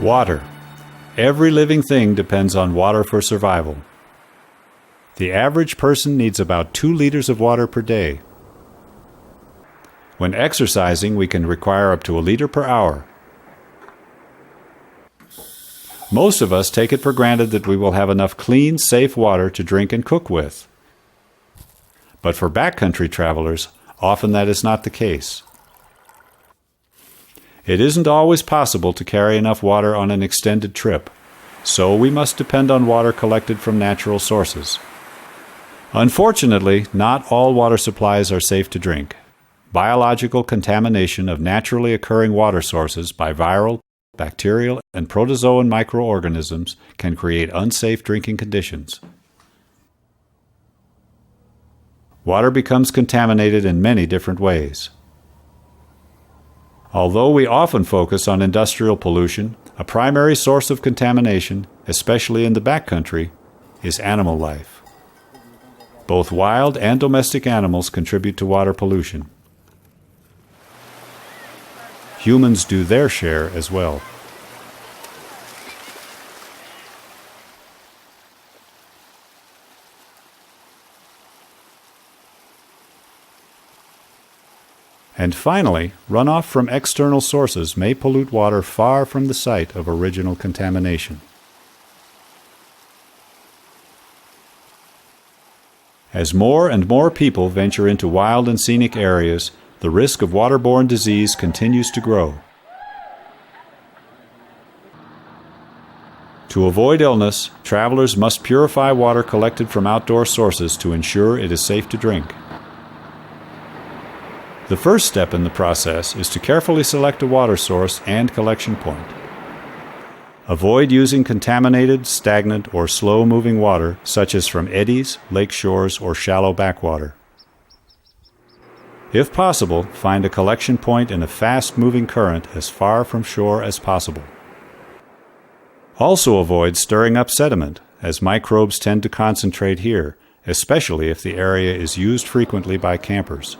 Water. Every living thing depends on water for survival. The average person needs about 2 liters of water per day. When exercising, we can require up to 1 liter per hour. Most of us take it for granted that we will have enough clean, safe water to drink and cook with. But for backcountry travelers, often that is not the case. It isn't always possible to carry enough water on an extended trip, so we must depend on water collected from natural sources. Unfortunately, not all water supplies are safe to drink. Biological contamination of naturally occurring water sources by viral, bacterial, and protozoan microorganisms can create unsafe drinking conditions. Water becomes contaminated in many different ways. Although we often focus on industrial pollution, a primary source of contamination, especially in the backcountry, is animal life. Both wild and domestic animals contribute to water pollution. Humans do their share as well. And finally, runoff from external sources may pollute water far from the site of original contamination. As more and more people venture into wild and scenic areas, the risk of waterborne disease continues to grow. To avoid illness, travelers must purify water collected from outdoor sources to ensure it is safe to drink. The first step in the process is to carefully select a water source and collection point. Avoid using contaminated, stagnant, or slow-moving water, such as from eddies, lake shores, or shallow backwater. If possible, find a collection point in a fast-moving current as far from shore as possible. Also avoid stirring up sediment, as microbes tend to concentrate here, especially if the area is used frequently by campers.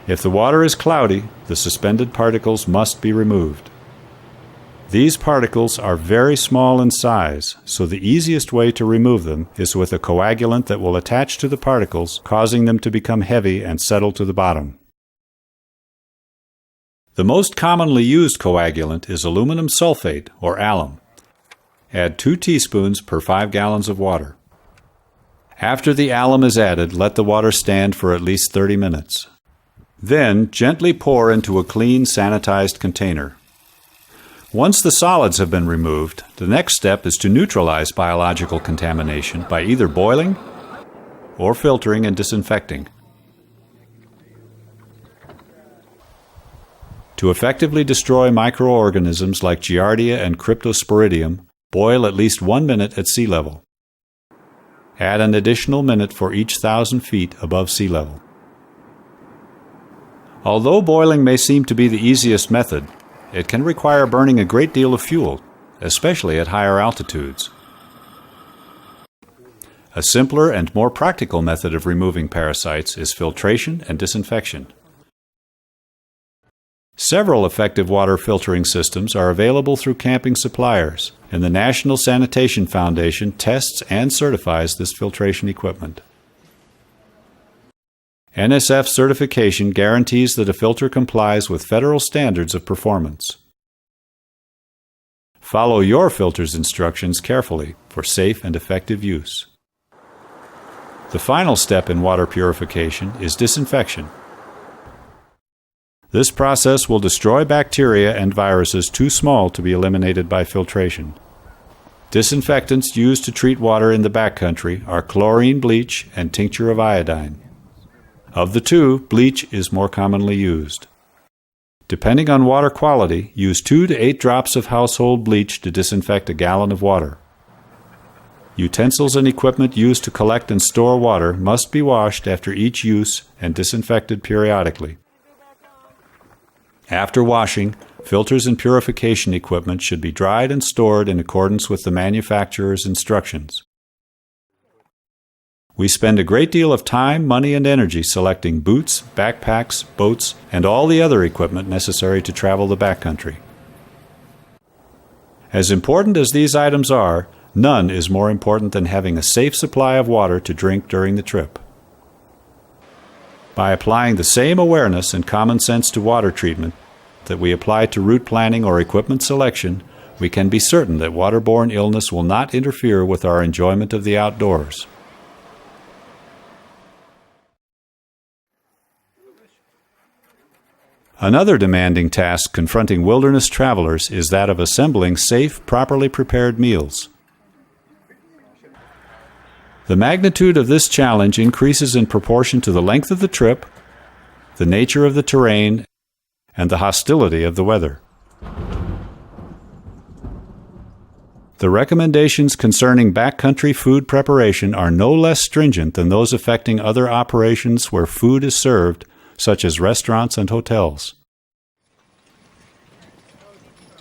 If the water is cloudy, the suspended particles must be removed. These particles are very small in size, so the easiest way to remove them is with a coagulant that will attach to the particles, causing them to become heavy and settle to the bottom. The most commonly used coagulant is aluminum sulfate, or alum. Add 2 teaspoons per 5 gallons of water. After the alum is added, let the water stand for at least 30 minutes. Then, gently pour into a clean, sanitized container. Once the solids have been removed, the next step is to neutralize biological contamination by either boiling or filtering and disinfecting. To effectively destroy microorganisms like Giardia and Cryptosporidium, boil at least 1 minute at sea level. Add an additional minute for each 1,000 feet above sea level. Although boiling may seem to be the easiest method, it can require burning a great deal of fuel, especially at higher altitudes. A simpler and more practical method of removing parasites is filtration and disinfection. Several effective water filtering systems are available through camping suppliers, and the National Sanitation Foundation tests and certifies this filtration equipment. NSF certification guarantees that a filter complies with federal standards of performance. Follow your filter's instructions carefully for safe and effective use. The final step in water purification is disinfection. This process will destroy bacteria and viruses too small to be eliminated by filtration. Disinfectants used to treat water in the backcountry are chlorine bleach and tincture of iodine. Of the two, bleach is more commonly used. Depending on water quality, use 2 to 8 drops of household bleach to disinfect a gallon of water. Utensils and equipment used to collect and store water must be washed after each use and disinfected periodically. After washing, filters and purification equipment should be dried and stored in accordance with the manufacturer's instructions. We spend a great deal of time, money, and energy selecting boots, backpacks, boats, and all the other equipment necessary to travel the backcountry. As important as these items are, none is more important than having a safe supply of water to drink during the trip. By applying the same awareness and common sense to water treatment that we apply to route planning or equipment selection, we can be certain that waterborne illness will not interfere with our enjoyment of the outdoors. Another demanding task confronting wilderness travelers is that of assembling safe, properly prepared meals. The magnitude of this challenge increases in proportion to the length of the trip, the nature of the terrain, and the hostility of the weather. The recommendations concerning backcountry food preparation are no less stringent than those affecting other operations where food is served, such as restaurants and hotels.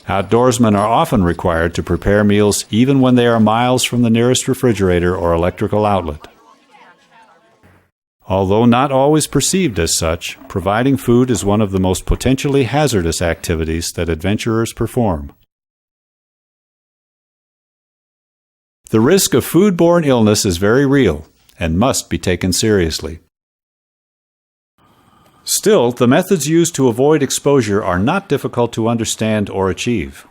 Outdoorsmen are often required to prepare meals even when they are miles from the nearest refrigerator or electrical outlet. Although not always perceived as such, providing food is one of the most potentially hazardous activities that adventurers perform. The risk of foodborne illness is very real and must be taken seriously. Still, the methods used to avoid exposure are not difficult to understand or achieve.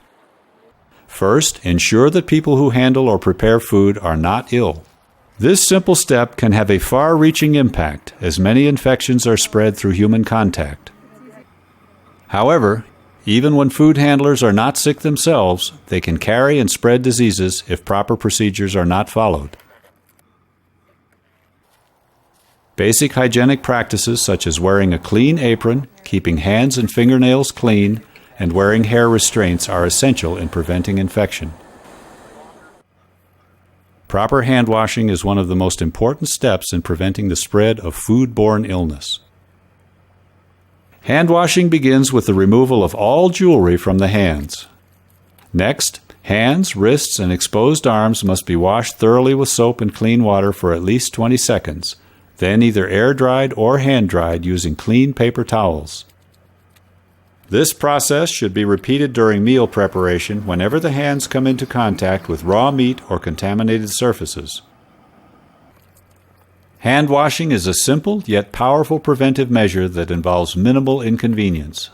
First, ensure that people who handle or prepare food are not ill. This simple step can have a far-reaching impact, as many infections are spread through human contact. However, even when food handlers are not sick themselves, they can carry and spread diseases if proper procedures are not followed. Basic hygienic practices such as wearing a clean apron, keeping hands and fingernails clean, and wearing hair restraints are essential in preventing infection. Proper hand washing is one of the most important steps in preventing the spread of foodborne illness. Hand washing begins with the removal of all jewelry from the hands. Next, hands, wrists, and exposed arms must be washed thoroughly with soap and clean water for at least 20 seconds. Then either air-dried or hand-dried using clean paper towels. This process should be repeated during meal preparation whenever the hands come into contact with raw meat or contaminated surfaces. Hand washing is a simple yet powerful preventive measure that involves minimal inconvenience.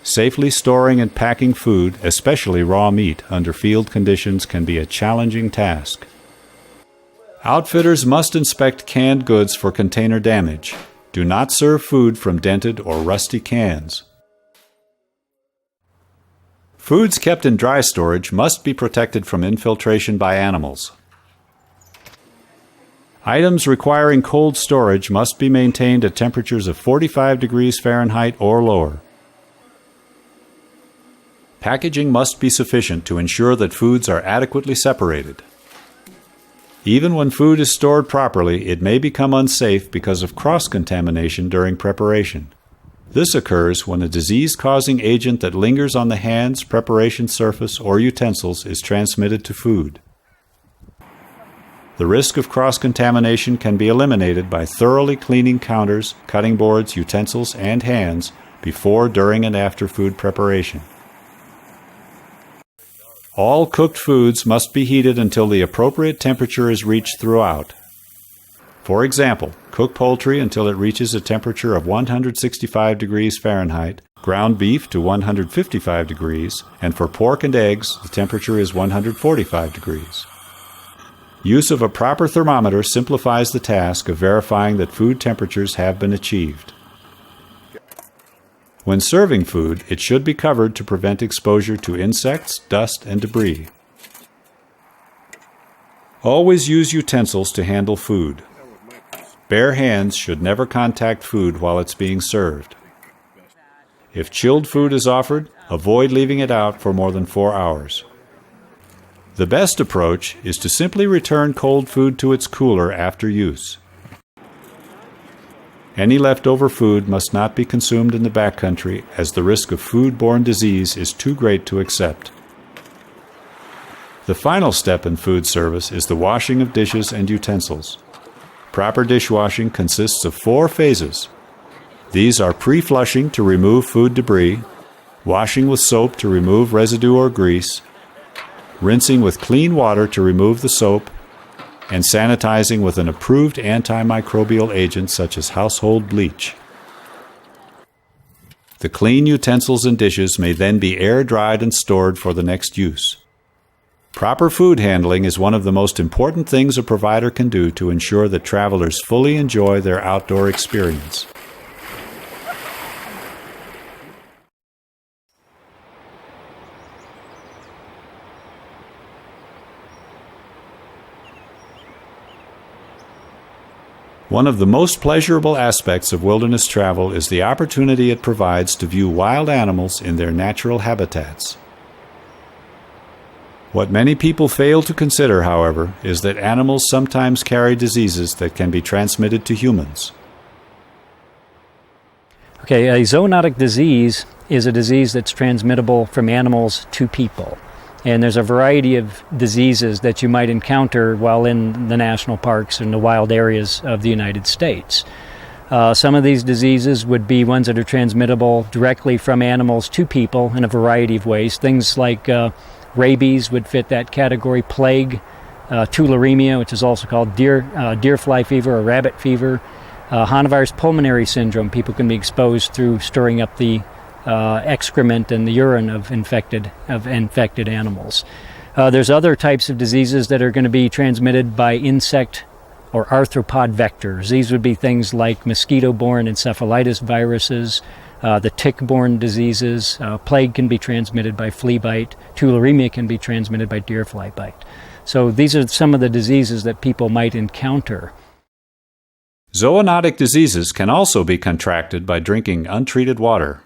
Safely storing and packing food, especially raw meat, under field conditions can be a challenging task. Outfitters must inspect canned goods for container damage. Do not serve food from dented or rusty cans. Foods kept in dry storage must be protected from infiltration by animals. Items requiring cold storage must be maintained at temperatures of 45 degrees Fahrenheit or lower. Packaging must be sufficient to ensure that foods are adequately separated. Even when food is stored properly, it may become unsafe because of cross-contamination during preparation. This occurs when a disease-causing agent that lingers on the hands, preparation surface, or utensils is transmitted to food. The risk of cross-contamination can be eliminated by thoroughly cleaning counters, cutting boards, utensils, and hands before, during, and after food preparation. All cooked foods must be heated until the appropriate temperature is reached throughout. For example, cook poultry until it reaches a temperature of 165 degrees Fahrenheit, ground beef to 155 degrees, and for pork and eggs, the temperature is 145 degrees. Use of a proper thermometer simplifies the task of verifying that food temperatures have been achieved. When serving food, it should be covered to prevent exposure to insects, dust, and debris. Always use utensils to handle food. Bare hands should never contact food while it's being served. If chilled food is offered, avoid leaving it out for more than 4 hours. The best approach is to simply return cold food to its cooler after use. Any leftover food must not be consumed in the backcountry, as the risk of foodborne disease is too great to accept. The final step in food service is the washing of dishes and utensils. Proper dishwashing consists of 4 phases. These are pre-flushing to remove food debris, washing with soap to remove residue or grease, rinsing with clean water to remove the soap, and sanitizing with an approved antimicrobial agent such as household bleach. The clean utensils and dishes may then be air-dried and stored for the next use. Proper food handling is one of the most important things a provider can do to ensure that travelers fully enjoy their outdoor experience. One of the most pleasurable aspects of wilderness travel is the opportunity it provides to view wild animals in their natural habitats. What many people fail to consider, however, is that animals sometimes carry diseases that can be transmitted to humans. Okay, a zoonotic disease is a disease that's transmittable from animals to people. And there's a variety of diseases that you might encounter while in the national parks and the wild areas of the United States. Some of these diseases would be ones that are transmittable directly from animals to people in a variety of ways. Things like rabies would fit that category, plague, tularemia, which is also called deer fly fever or rabbit fever, hantavirus pulmonary syndrome. People can be exposed through storing up the excrement and the urine of infected animals. There's other types of diseases that are going to be transmitted by insect or arthropod vectors. These would be things like mosquito-borne encephalitis viruses, the tick-borne diseases. Plague can be transmitted by flea bite. Tularemia can be transmitted by deer fly bite. So these are some of the diseases that people might encounter. Zoonotic diseases can also be contracted by drinking untreated water,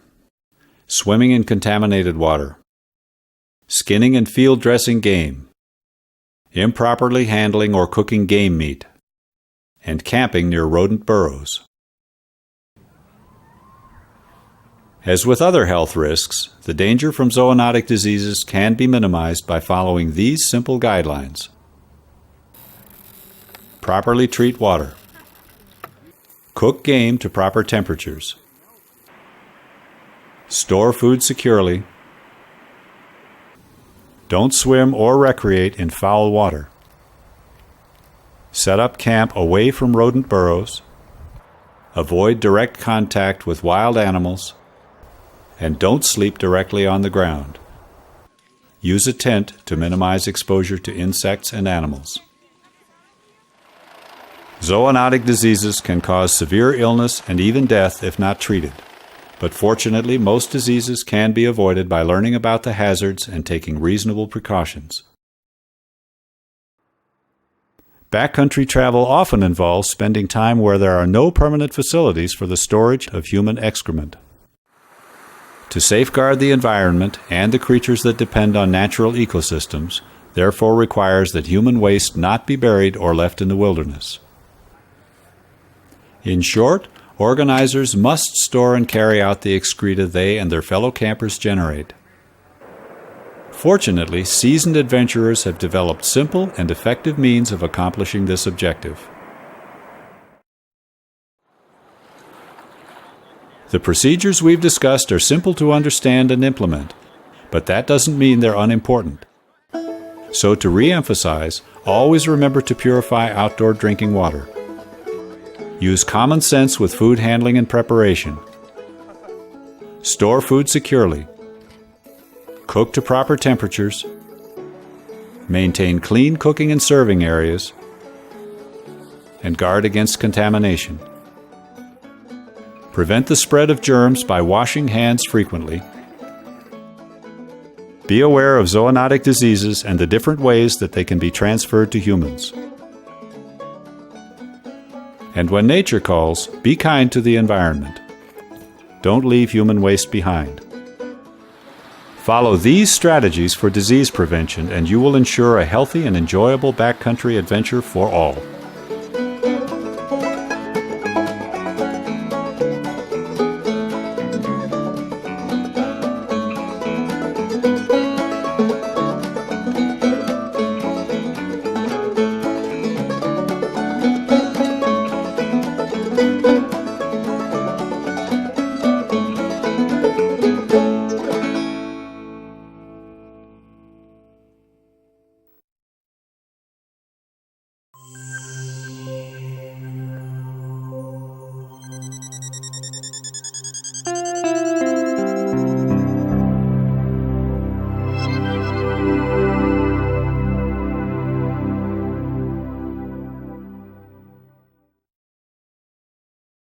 swimming in contaminated water, skinning and field dressing game, improperly handling or cooking game meat, and camping near rodent burrows. As with other health risks, the danger from zoonotic diseases can be minimized by following these simple guidelines. Properly treat water. Cook game to proper temperatures. Store food securely. Don't swim or recreate in foul water. Set up camp away from rodent burrows. Avoid direct contact with wild animals. And don't sleep directly on the ground. Use a tent to minimize exposure to insects and animals. Zoonotic diseases can cause severe illness and even death if not treated. But fortunately, most diseases can be avoided by learning about the hazards and taking reasonable precautions. Backcountry travel often involves spending time where there are no permanent facilities for the storage of human excrement. To safeguard the environment and the creatures that depend on natural ecosystems, therefore requires that human waste not be buried or left in the wilderness. In short, organizers must store and carry out the excreta they and their fellow campers generate. Fortunately, seasoned adventurers have developed simple and effective means of accomplishing this objective. The procedures we've discussed are simple to understand and implement, but that doesn't mean they're unimportant. So to re-emphasize, always remember to purify outdoor drinking water. Use common sense with food handling and preparation. Store food securely. Cook to proper temperatures. Maintain clean cooking and serving areas. And guard against contamination. Prevent the spread of germs by washing hands frequently. Be aware of zoonotic diseases and the different ways that they can be transferred to humans. And when nature calls, be kind to the environment. Don't leave human waste behind. Follow these strategies for disease prevention and you will ensure a healthy and enjoyable backcountry adventure for all.